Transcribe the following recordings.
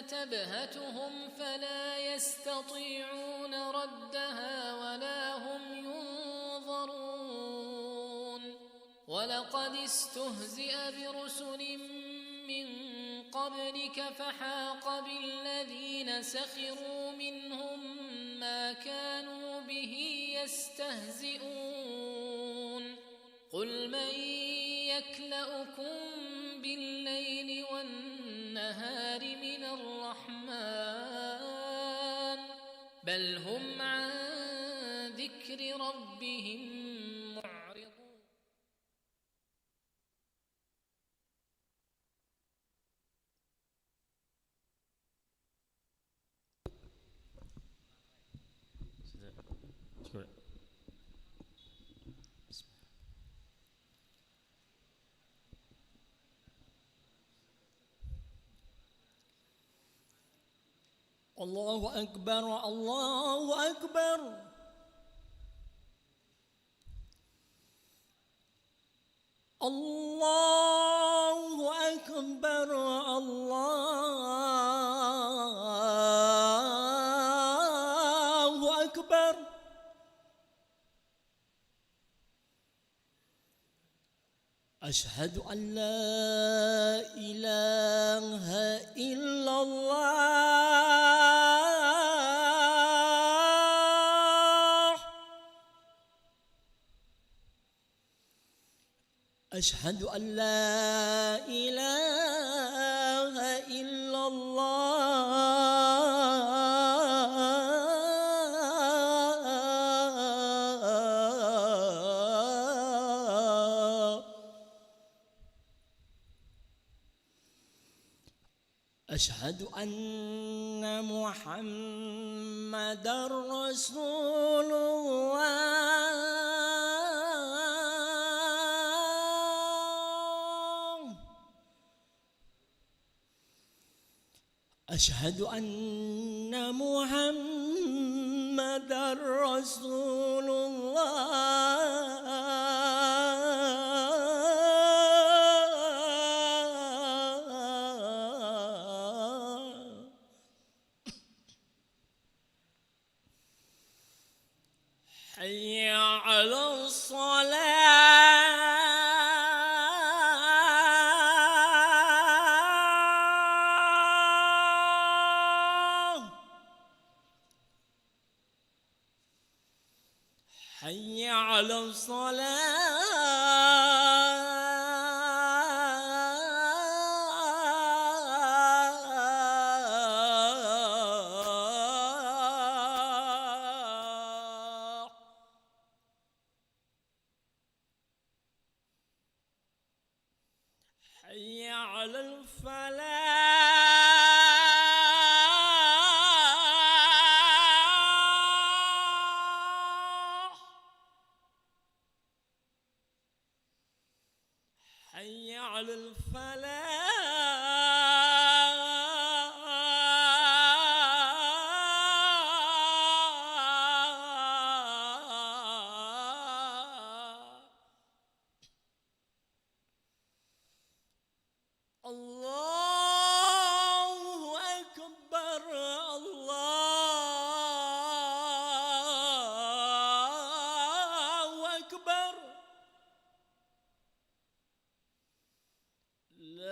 تبهتهم فلا يستطيعون ردها ولا هم ينظرون ولقد استهزئ برسل من قبلك فحاق بالذين سخروا منهم ما كانوا به يستهزئون قل من يكلؤكم بالليل والنهار من الرحمن بل هم عن ذكر ربهم معرضون الله أكبر الله أكبر الله أكبر الله أكبر أشهد أن لا إله إلا الله أشهد أن لا إله إلا الله أشهد أن محمدًا رسول الله أشهد أن محمدًا رسول الله حي على الصلاة حي على الصلاة حي على الفلاح حي على الفلاح الله أكبر الله أكبر لا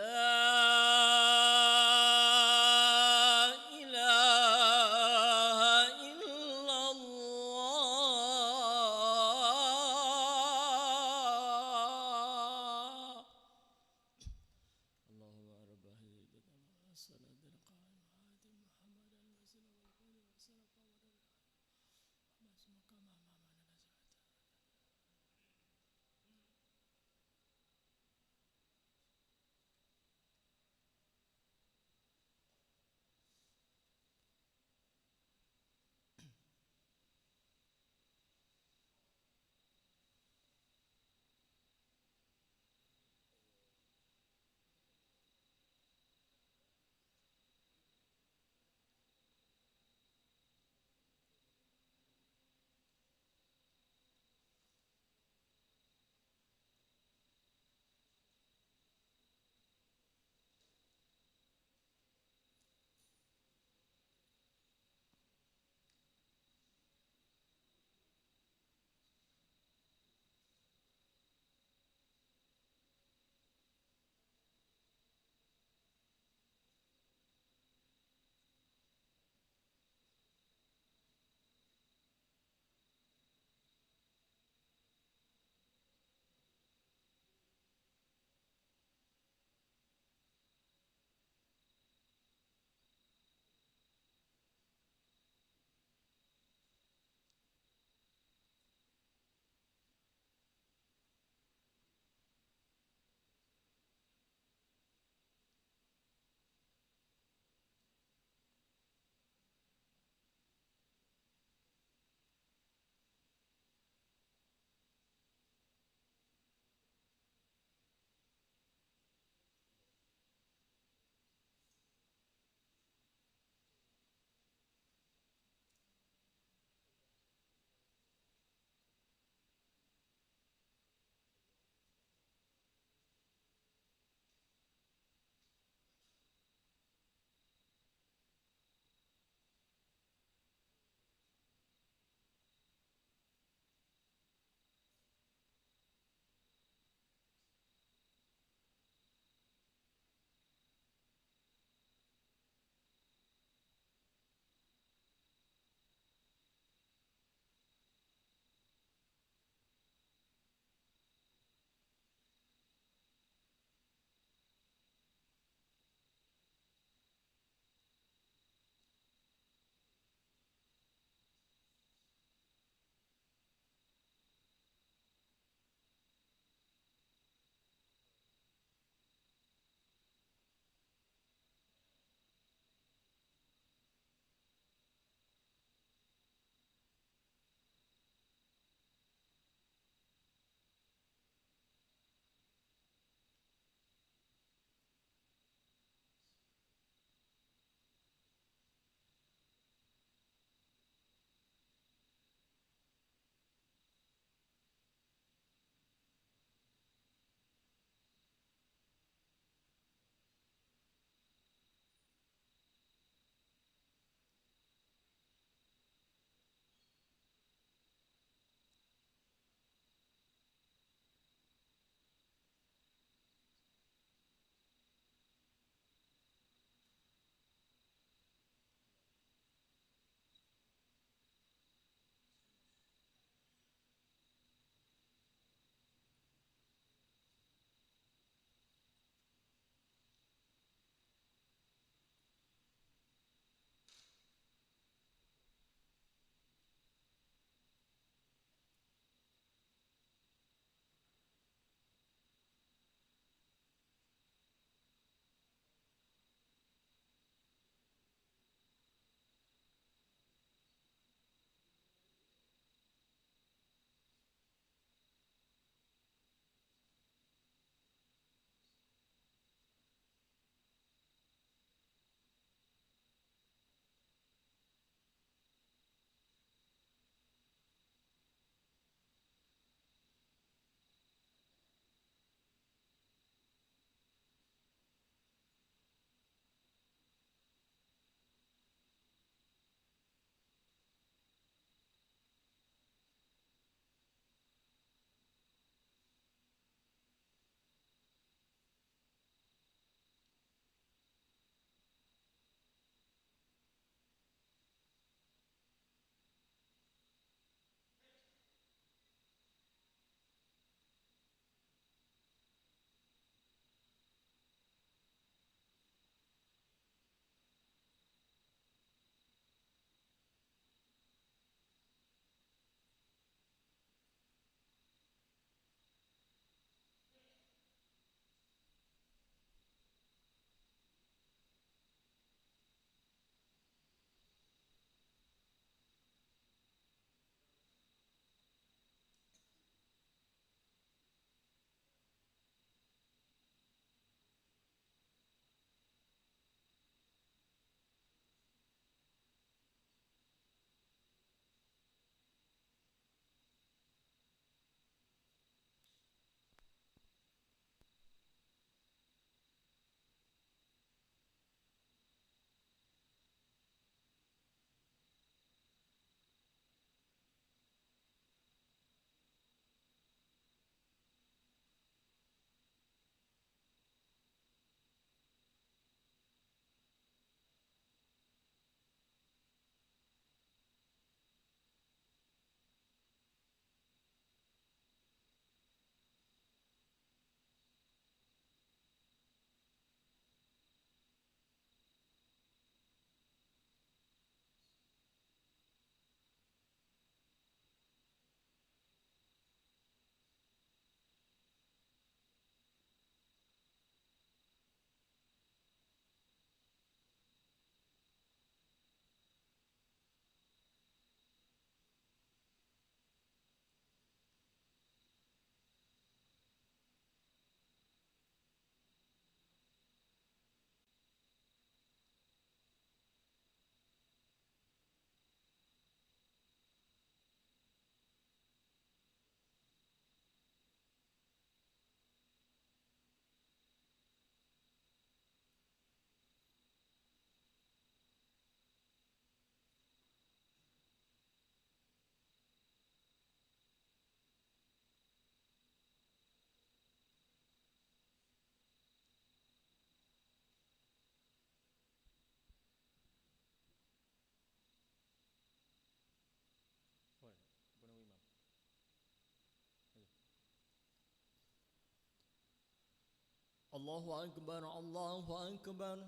الله أكبر الله أكبر.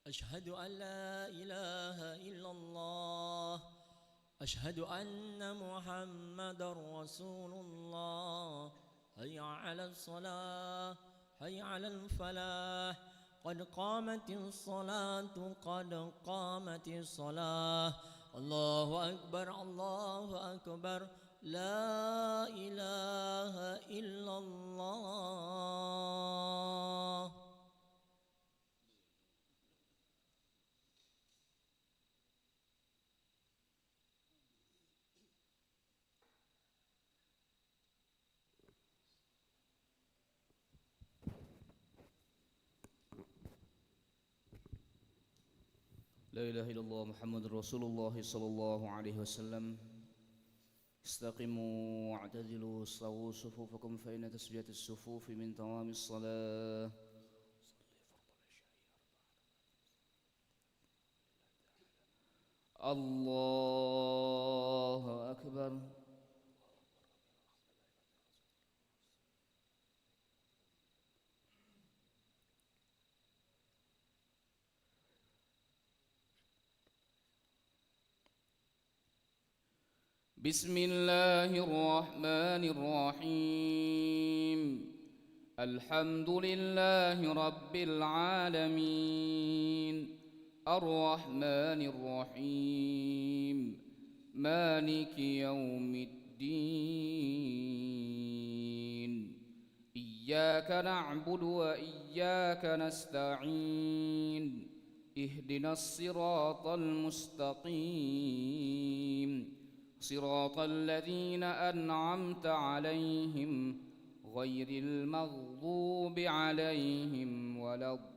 أشهد أن لا إله إلا الله. أشهد أن محمدا رسول الله. هيا على الصلاة هيا على الفلاح. قد قامت الصلاة قد قامت الصلاة. الله أكبر الله أكبر. لا إله إلا الله. لا إله إلا الله محمد رسول الله صلى الله عليه وسلم. استقيموا واعتدلوا استووا صفوفكم فإن تسوية الصفوف من تمام الصلاة. الله أكبر. بسم الله الرحمن الرحيم. الحمد لله رب العالمين الرحمن الرحيم مالك يوم الدين. إياك نعبد وإياك نستعين. اهدنا الصراط المستقيم صراط الذين أنعمت عليهم غير المغضوب عليهم ولا الضالين.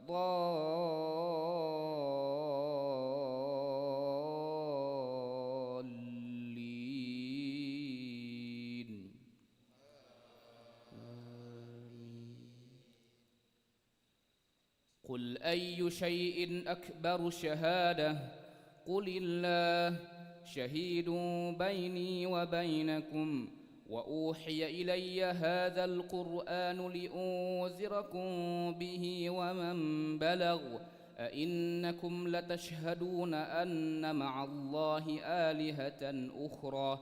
قل أي شيء أكبر شهادة؟ قل الله شهيد بيني وبينكم وأوحي إلي هذا القرآن لأنذركم به ومن بلغ. أئنكم لتشهدون أن مع الله آلهة أخرى؟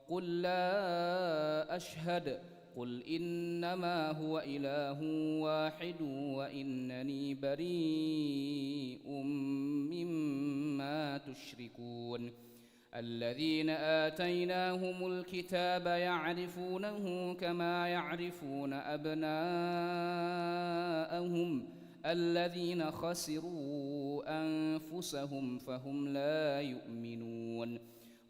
قل لا أشهد. قل إنما هو إله واحد وإنني بريء مما تشركون. الذين آتيناهم الكتاب يعرفونه كما يعرفون أبناءهم الذين خسروا أنفسهم فهم لا يؤمنون.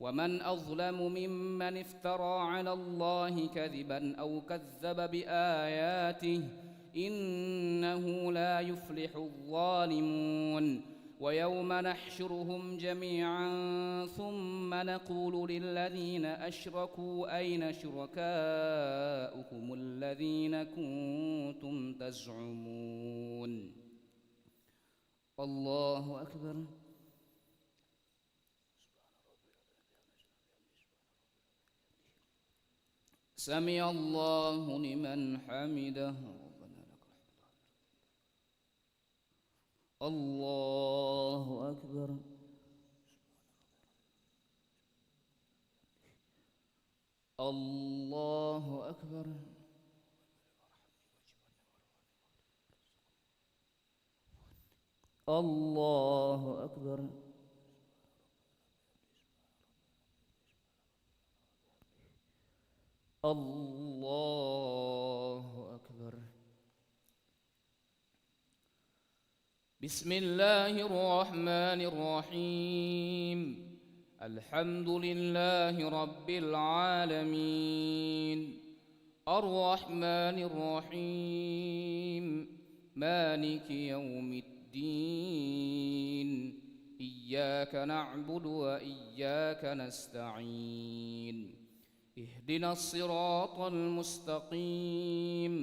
ومن أظلم ممن افترى على الله كذبا أو كذب بآياته إنه لا يفلح الظالمون. ويوم نحشرهم جميعا ثم نقول للذين أشركوا أين شركاؤكم الذين كنتم تزعمون. الله أكبر. سمع الله لمن حمده. الله أكبر. الله أكبر. الله أكبر. الله أكبر. بسم الله الرحمن الرحيم. الحمد لله رب العالمين الرحمن الرحيم مالك يوم الدين. إياك نعبد وإياك نستعين. اهدنا الصراط المستقيم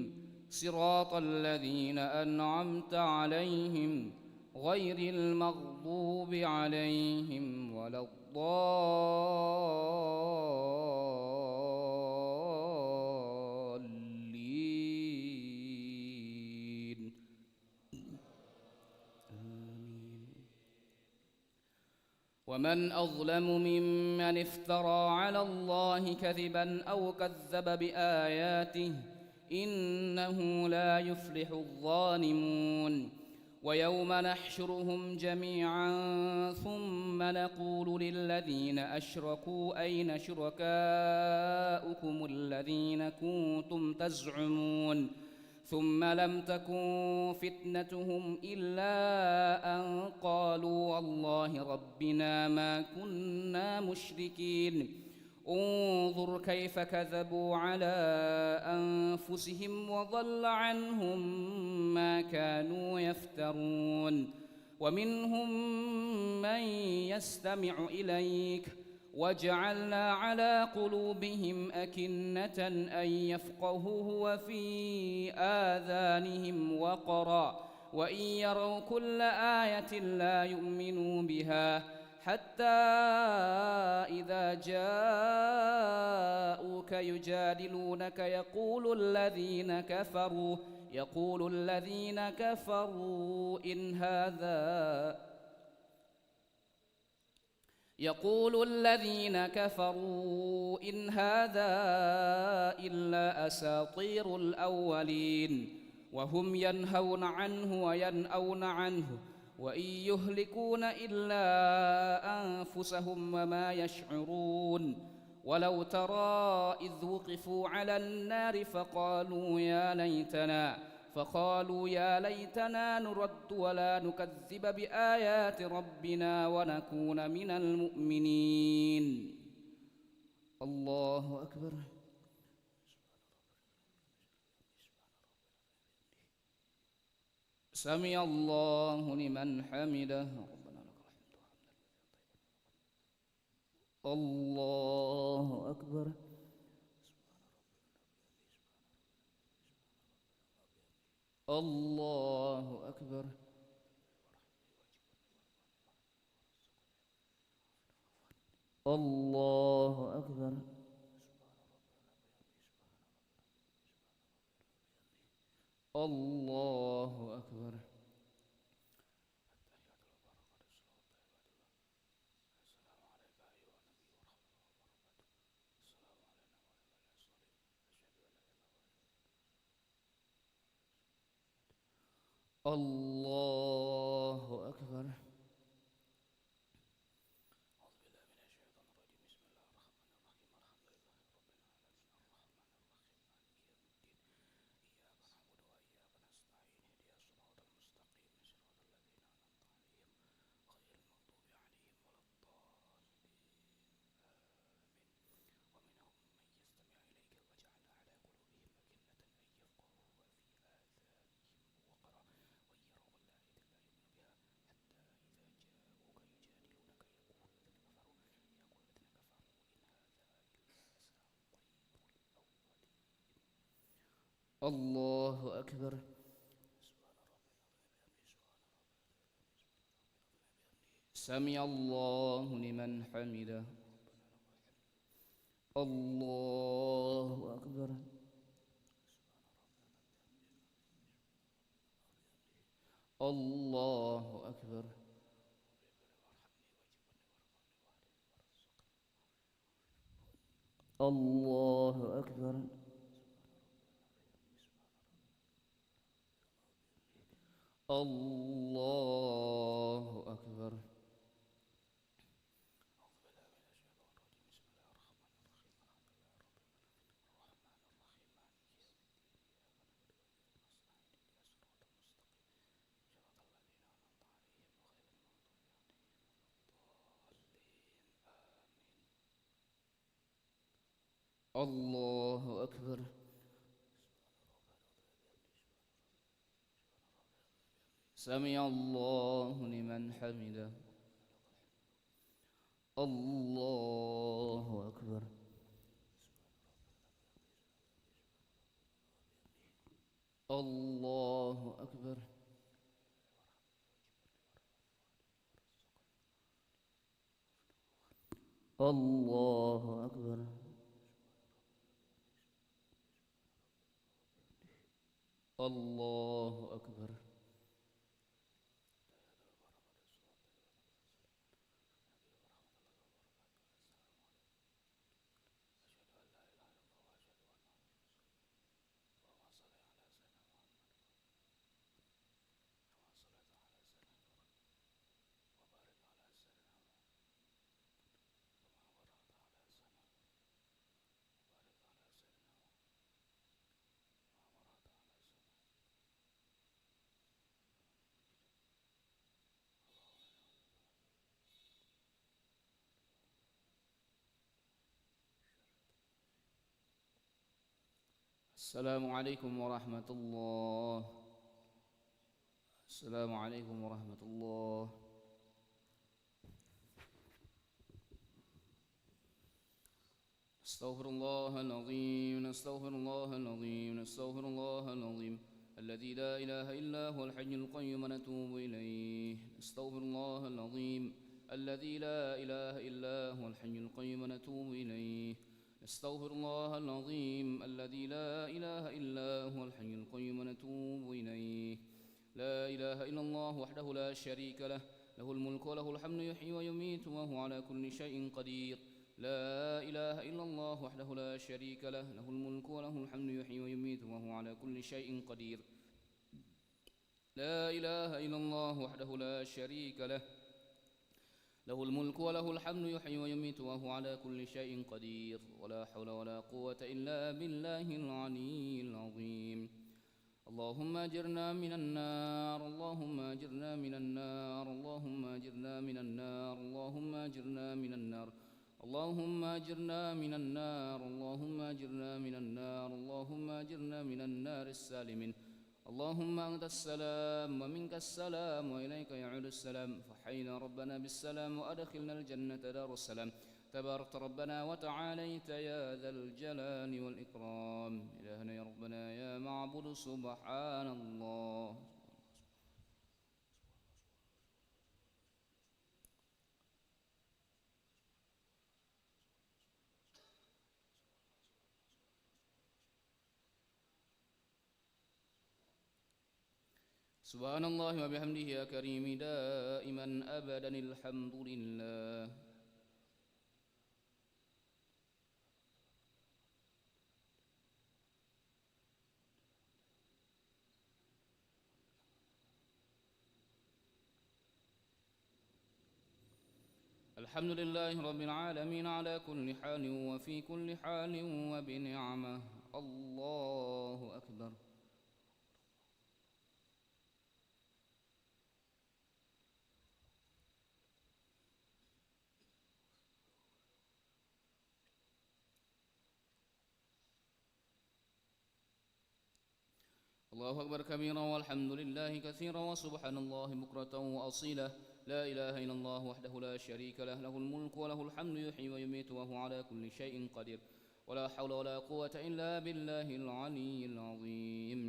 صراط الذين أنعمت عليهم غير المغضوب عليهم ولا الضالين. ومن أظلم ممن افترى على الله كذبا أو كذب بآياته إنه لا يفلح الظالمون ويوم نحشرهم جميعا ثم نقول للذين أشركوا أين شركاؤكم الذين كنتم تزعمون ثم لم تكن فتنتهم إلا أن قالوا والله ربنا ما كنا مشركين انظر كيف كذبوا على أنفسهم وضل عنهم ما كانوا يفترون ومنهم من يستمع إليك وجعلنا على قلوبهم أكنة أن يفقهوه وفي آذانهم وقرا وإن يروا كل آية لا يؤمنوا بها حتى إذا جاءوك يجادلونك يقول الذين كفروا إن هذا إلا أساطير الأولين وهم ينهون عنه وينأون عنه وإن يهلكون إلا أنفسهم وما يشعرون ولو ترى إذ وقفوا على النار فقالوا يا ليتنا نرد ولا نكذب بآيات ربنا ونكون من المؤمنين. الله أكبر. سمع الله لمن حمده. الله أكبر. الله أكبر. الله أكبر. الله أكبر. الله أكبر. الله أكبر. سمع الله لمن حمده. الله أكبر. الله أكبر. الله أكبر. الله أكبر. الله أكبر. سمع الله لمن حمده. الله أكبر. الله أكبر. الله أكبر. الله أكبر. السلام عليكم ورحمة الله. السلام عليكم ورحمة الله. نستغفر الله العظيم، نستغفر الله العظيم، نستغفر الله العظيم الذي لا إله إلا هو الحي القيوم ونتوب إليه. نستغفر الله العظيم الذي لا إله إلا هو الحي القيوم ونتوب إليه. نستغفر الله العظيم الذي لا إله إلا هو الحي القيوم ونتوب إليه. لا إله إلا الله وحده لا شريك له، له الملك وله الحمد يحيي ويميت وهو على كل شيء قدير. لا إله إلا الله وحده لا شريك له، له الملك وله الحمد يحيي ويميت وهو على كل شيء قدير. لا إله إلا الله وحده لا شريك له، له الملك وله الحمد يحيي ويميت وهو على كل شيء قدير. ولا حول ولا قوة إلا بالله العلي العظيم. اللهم أجرنا من النار، اللهم أجرنا من النار، اللهم أجرنا من النار، اللهم أجرنا من النار، اللهم أجرنا من النار، اللهم أجرنا من النار، اللهم أجرنا من النار السالمين. اللهم أنت السلام ومنك السلام وإليك يعود السلام، فحينا ربنا بالسلام وأدخلنا الجنة دار السلام. تبارك ربنا وتعاليت يا ذا الجلال والإكرام. إلهنا يا ربنا يا معبود سبحان الله. سبحان الله وبحمده يا كريم دائما أبدا الحمد لله. الحمد لله رب العالمين على كل حال وفي كل حال وبنعمة. الله أكبر. الله أكبر كبيرا والحمد لله كثيرا وسبحان الله بكرة وأصيلا. لا إله إلا الله وحده لا شريك له، له الملك وله الحمد يحيي ويميت وهو على كل شيء قدير. ولا حول ولا قوة إلا بالله العلي العظيم.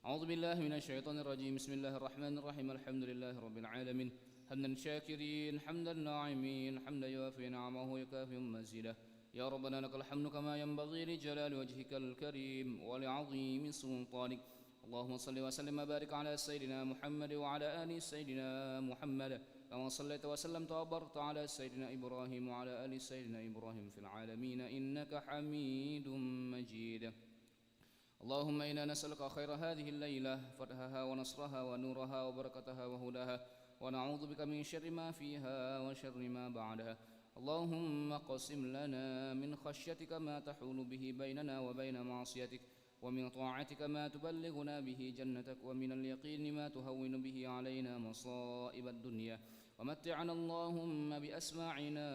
أعوذ بالله من الشيطان الرجيم. بسم الله الرحمن الرحيم. الحمد لله رب العالمين حمدا شاكرين حمدا ناعمين حمدا يوافي نعمه يكافئ مزيده. يا ربنا لك الحمد كما ينبغي لجلال وجهك الكريم ولعظيم سلطانك. اللهم صل وسلم وبارك على سيدنا محمد وعلى آل سيدنا محمد كما صليت وسلمت وباركت على سيدنا إبراهيم وعلى آل سيدنا إبراهيم في العالمين إنك حميد مجيد. اللهم إنا نسألك خير هذه الليلة، فتحها ونصرها ونورها وبركتها وهداها، ونعوذ بك من شر ما فيها وشر ما بعدها. اللهم اقسم لنا من خشيتك ما تحول به بيننا وبين معصيتك، ومن طاعتك ما تبلغنا به جنتك، ومن اليقين ما تهون به علينا مصائب الدنيا. ومتعنا اللهم بأسماعنا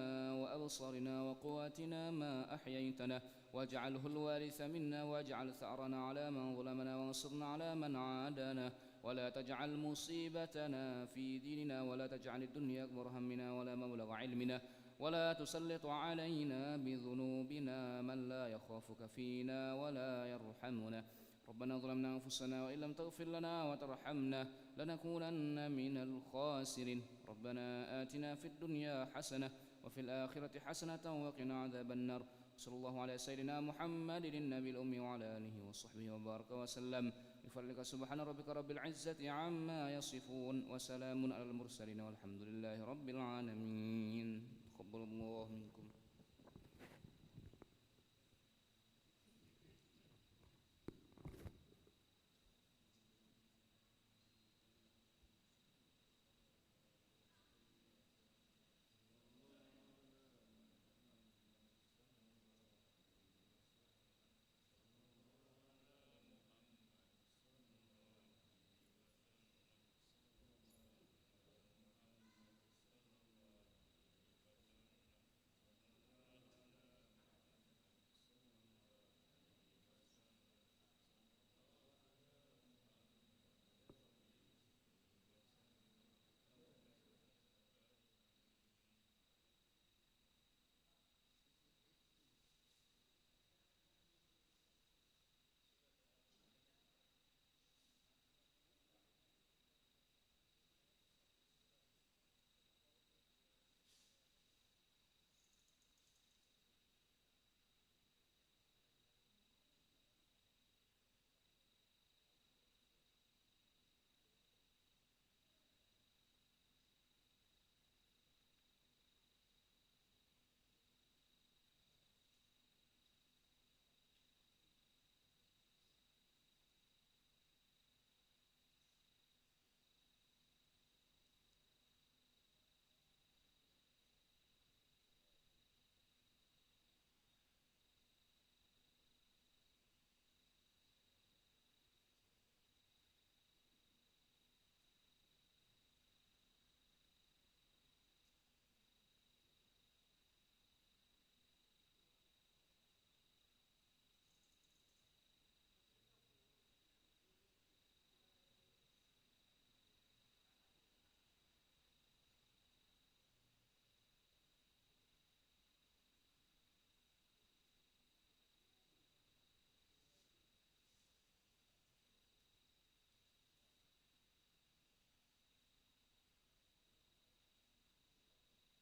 وأبصارنا وقواتنا ما أحييتنا، واجعله الوارث منا، واجعل ثأرنا على من ظلمنا، وانصرنا على من عادانا، ولا تجعل مصيبتنا في ديننا، ولا تجعل الدنيا أكبر همنا ولا مبلغ علمنا، ولا تسلط علينا بذنوبنا من لا يخافك فينا ولا يرحمنا. ربنا ظلمنا أنفسنا وإن لم تغفر لنا وترحمنا لنكونن من الخاسرين. ربنا آتنا في الدنيا حسنة وفي الآخرة حسنة وقنا عذاب النار. صلى الله على سيدنا محمد النبي الأمي وعلى آله وصحبه وبارك وسلم. بفضلك سبحان ربك رب العزة عما يصفون، وسلام على المرسلين والحمد لله رب العالمين. تقبل الله منكم.